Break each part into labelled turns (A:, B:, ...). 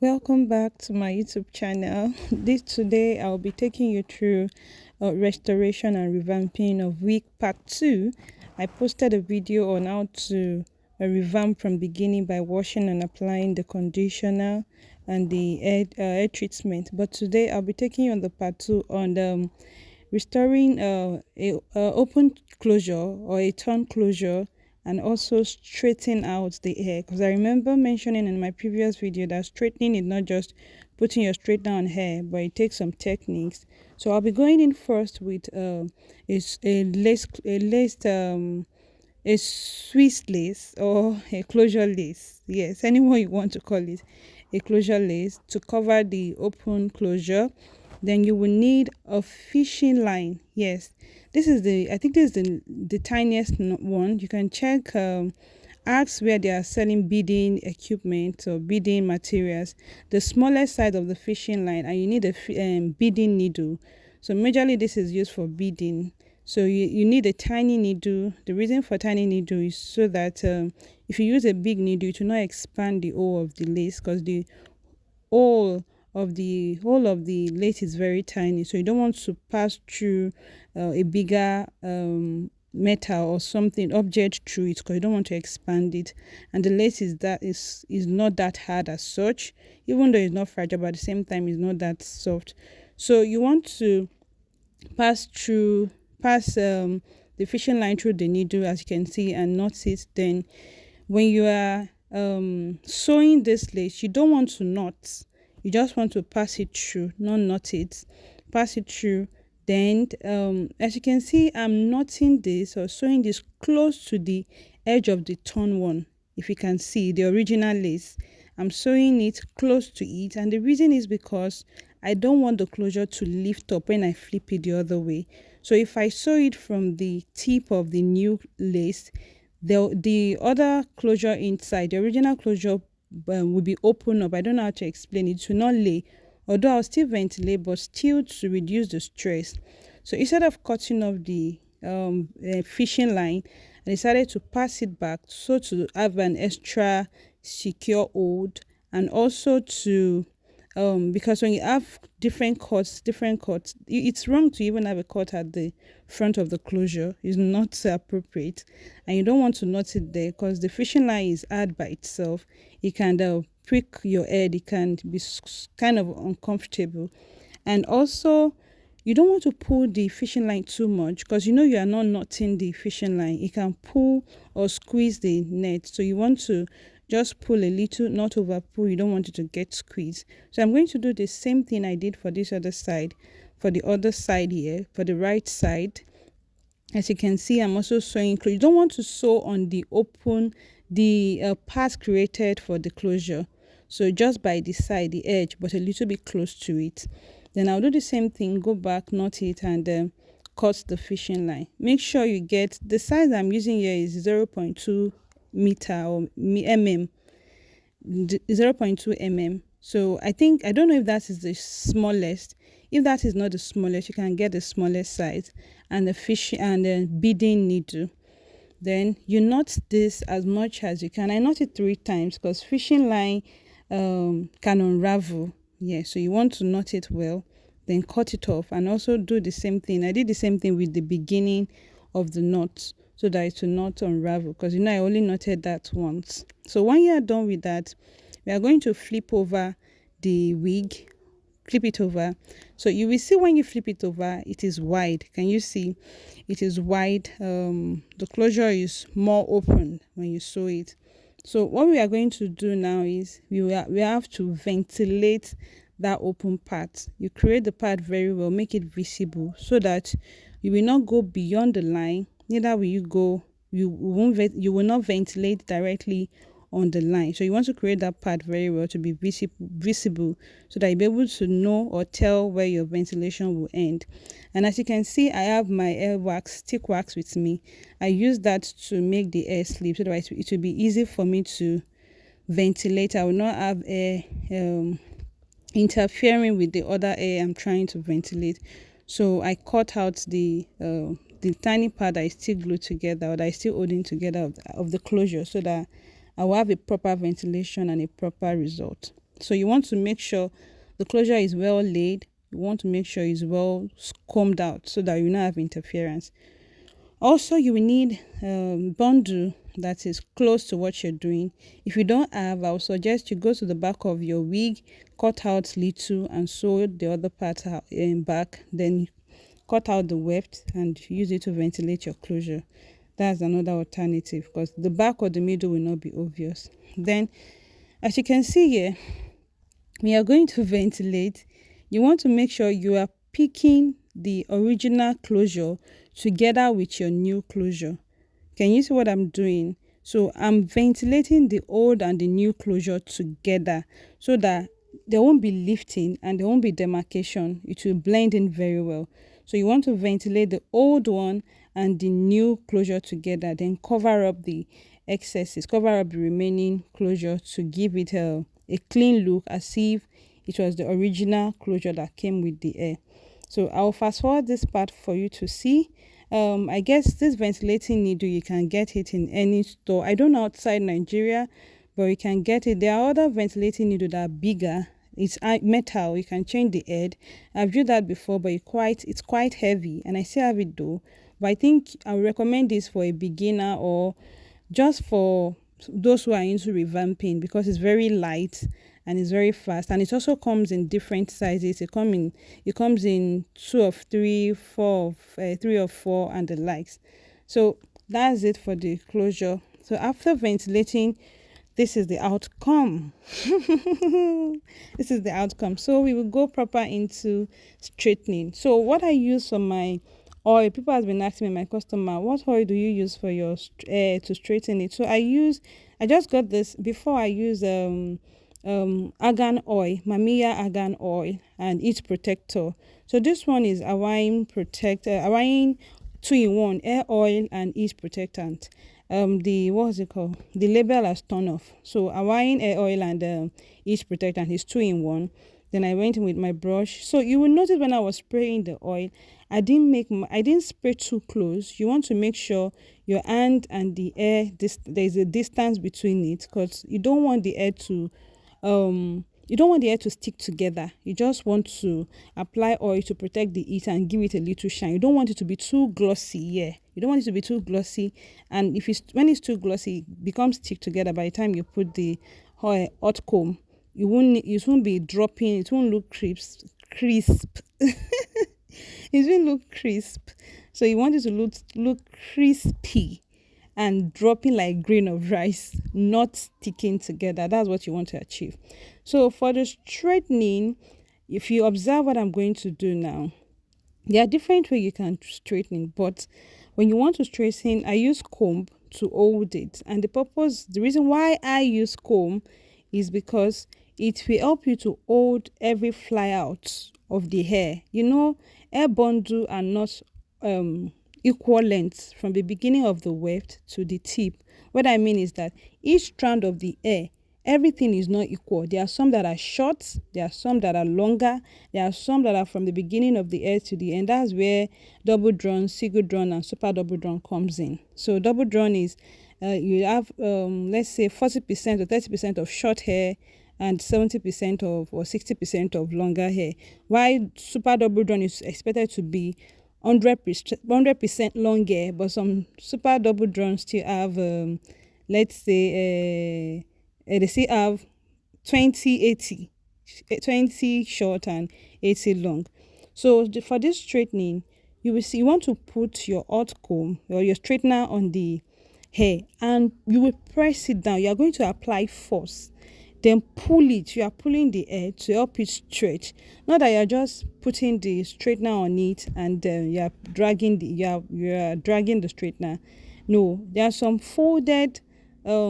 A: Welcome back to my YouTube channel. This today I'll be taking you through restoration and revamping of wig part 2. I posted a video on how to revamp from beginning by washing and applying the conditioner and the hair treatment. But today I'll be taking you on the part 2 on restoring a open closure or a torn closure, and also straighten out the hair, because I remember mentioning in my previous video that straightening is not just putting your straightener on hair, but it takes some techniques. So I'll be going in first with a Swiss lace or a closure lace. Yes, anyone you want to call it, a closure lace to cover the open closure. Then you will need a fishing line. Yes, this is I think this is the tiniest one. You can check ask where they are selling beading equipment or beading materials, the smallest side of the fishing line, and you need a beading needle. So majorly this is used for beading. So you need a tiny needle. The reason for tiny needle is so that if you use a big needle, it will not expand the hole of the lace, because the hole of the lace is very tiny, so you don't want to pass through a bigger metal or something object through it, because you don't want to expand it. And the lace is not that hard as such, even though it's not fragile, but at the same time it's not that soft. So you want to pass the fishing line through the needle, as you can see, and knot it. Then when you are sewing this lace, you don't want to knot, you just want to pass it through, not knot it, pass it through. Then as you can see, I'm knotting this or sewing this close to the edge of the torn one. If you can see the original lace, I'm sewing it close to it, and the reason is because I don't want the closure to lift up when I flip it the other way. So if I sew it from the tip of the new lace, the other closure inside, the original closure, will be open up. I don't know how to explain it. It will not lay, although I'll still ventilate, but still to reduce the stress. So instead of cutting off the fishing line, I decided to pass it back, so to have an extra secure hold, and also to because when you have different cuts, it's wrong to even have a cut at the front of the closure. It's not appropriate, and you don't want to knot it there, because the fishing line is hard by itself. It can prick your head, it can be kind of uncomfortable. And also, you don't want to pull the fishing line too much, because you are not knotting the fishing line. It can pull or squeeze the net, so you want to just pull a little, not over pull. You don't want it to get squeezed. So I'm going to do the same thing I did for this other side, for the other side here, for the right side. As you can see, I'm also sewing close. You don't want to sew on the part created for the closure, so just by the side, the edge, but a little bit close to it. Then I'll do the same thing, go back, knot it, and cut the fishing line. Make sure you get the size I'm using here is 0.2 meter or mm, 0.2 mm. So I don't know if that is the smallest. If that is not the smallest, you can get the smallest size, and the fishing and the beading needle. Then you knot this as much as you can. I knot it 3 times, because fishing line can unravel. Yeah, so you want to knot it well, then cut it off, and also do the same thing. I did the same thing with the beginning of the knot, so that it will not unravel, because I only knotted that once. So when you are done with that, we are going to flip over the wig. Flip it over. So you will see when you flip it over, it is wide. Can you see? It is wide. The closure is more open when you sew it. So what we are going to do now is we have to ventilate that open part. You create the part very well, make it visible, so that you will not go beyond the line. Neither will you will not ventilate directly on the line. So you want to create that part very well to be visible, so that you'll be able to know or tell where your ventilation will end. And as you can see, I have my hair wax, stick wax with me. I use that to make the hair slip, so that it will be easy for me to ventilate. I will not have air interfering with the other air I'm trying to ventilate. So I cut out the tiny part that is still glued together, or that is still holding together of the closure, so that I will have a proper ventilation and a proper result. So you want to make sure the closure is well laid. You want to make sure it's well combed out so that you not have interference. Also, you will need bundle that is close to what you're doing. If you don't have, I would suggest you go to the back of your wig, cut out little and sew the other part out in back, then cut out the weft and use it to ventilate your closure. That's another alternative because the back or the middle will not be obvious. Then, as you can see here, when you're going to ventilate, you want to make sure you are picking the original closure together with your new closure. Can you see what I'm doing? So I'm ventilating the old and the new closure together so that there won't be lifting and there won't be demarcation. It will blend in very well. So you want to ventilate the old one and the new closure together, then cover up the excesses, cover up the remaining closure to give it a clean look as if it was the original closure that came with the air. So I'll fast forward this part for you to see. I guess this ventilating needle, you can get it in any store. I don't know outside Nigeria, but you can get it. There are other ventilating needles that are bigger. It's metal. You can change the head. I've used that before, but it's quite heavy, and I still have it though. But I think I would recommend this for a beginner or just for those who are into revamping because it's very light and it's very fast, and it also comes in different sizes. It comes in 2 of 3, 4 of 3 or 4 and the likes. So that's it for the closure. So after ventilating, this is the outcome. This is the outcome. So we will go proper into straightening. So what I use for my oil, people has been asking me, my customer, what oil do you use for your hair to straighten it? So I just got this. Before I use argan oil, Mamiya argan oil, and its protector. So this one is Hawaiian 2-in-1 hair oil and its protectant. The what's it called? The label has torn off. So Hawaiian hair oil and its protectant is 2-in-1. Then I went in with my brush. So you will notice when I was spraying the oil, I didn't spray too close. You want to make sure your hand and the air, there's a distance between it because you don't want the hair to stick together. You just want to apply oil to protect the heat and give it a little shine. You don't want it to be too glossy. You don't want it to be too glossy, and when it's too glossy, it becomes stick together. By the time you put the hot comb, it won't be dropping. It won't look crisp. It won't look crisp. So you want it to look crispy and dropping like grain of rice, not sticking together. That's what you want to achieve. So for the straightening, if you observe what I'm going to do now, there are different ways you can straighten, but when you want to straighten, I use comb to hold it. And the reason why I use comb is because it will help you to hold every fly out of the hair. Hair bundle are not equal length from the beginning of the weft to the tip. What I mean is that each strand of the hair, everything is not equal. There are some that are short, there are some that are longer, there are some that are from the beginning of the hair to the end. That's where double drawn, single drawn, and super double drawn comes in. So double drawn is you have let's say 40% or 30% of short hair and 70% of or 60% of longer hair, while super double drawn is expected to be 100% longer, but some super double drawn still have let's say they still have 20 short and 80 long. So for this straightening, you will see you want to put your hot comb or your straightener on the hair and you will press it down. You are going to apply force, then pull it. You are pulling the hair to help it stretch. Not that you are just putting the straightener on it and you are dragging the straightener. No, there are some folded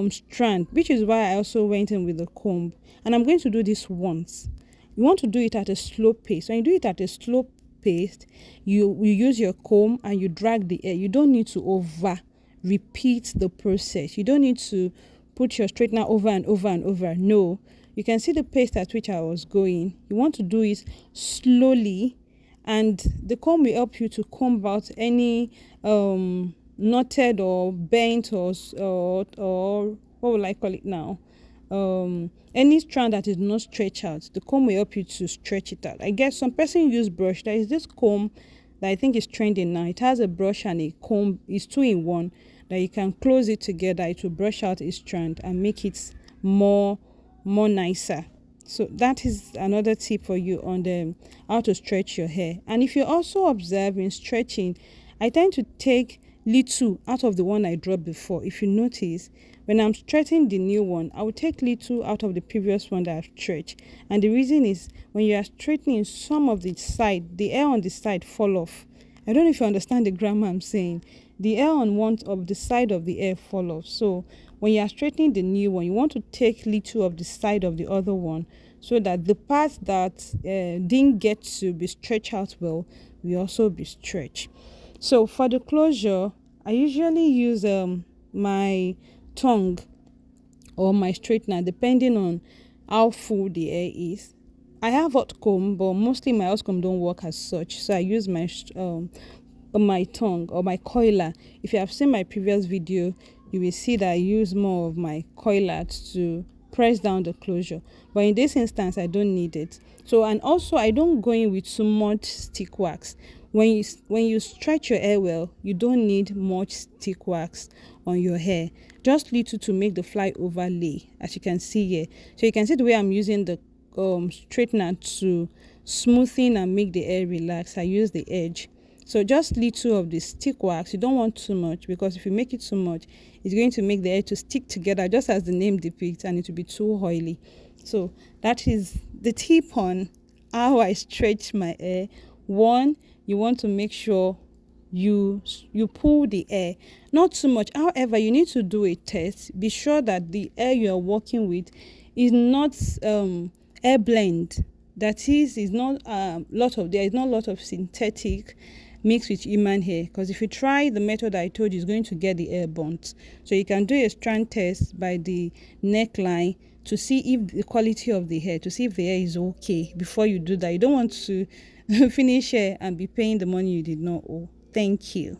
A: strand, which is why I also went in with the comb. And I'm going to do this once. You want to do it at a slow pace. When you do it at a slow pace, you use your comb and you drag the hair. You don't need to over repeat the process. You don't need to put your straightener over and over and over. No, you can see the pace at which I was going. You want to do it slowly, and the comb will help you to comb out any knotted or bent or what will I call it now? any strand that is not stretched out, the comb will help you to stretch it out. I guess some person use brush. There is this comb that I think is trending now. It has a brush and a comb. It's two in one, that you can close it together. It will brush out a strand and make it more nicer. So that is another tip for you on the how to stretch your hair. And if you also observe in stretching, I tend to take little out of the one I dropped before. If you notice, when I'm stretching the new one, I will take little out of the previous one that I've stretched. And the reason is, when you are straightening, some of the side, the hair on the side fall off. I don't know if you understand the grammar I'm saying. The hair on one of the side of the hair fall off. So when you are straightening the new one, you want to take little of the side of the other one, so that the part that didn't get to be stretched out well will also be stretched. So for the closure, I usually use my tongue or my straightener, depending on how full the hair is. I have hot comb, but mostly my hot comb don't work as such, so I use my tongue or my coiler. If you have seen my previous video, you will see that I use more of my coiler to press down the closure, but in this instance I don't need it. So, and also I don't go in with too much stick wax. When you stretch your hair well, you don't need much stick wax on your hair, just little to make the flyover lay, as you can see here. So you can see the way I'm using the straightener to smoothing and make the hair relax. I use the edge. So just little of the stick wax. You don't want too much, because if you make it too much, it's going to make the hair to stick together, just as the name depicts, and it will be too oily. So that is the tip on how I stretch my hair. One, you want to make sure you pull the hair, not too much. However, you need to do a test. Be sure that the hair you are working with is not hair blend. That is not there is not a lot of synthetic mixed with human hair, because if you try the method I told you, it's going to get the hair burnt. So you can do a strand test by the neckline to see if the quality of the hair, to see if the hair is okay before you do that. You don't want to finish hair and be paying the money you did not owe. Thank you.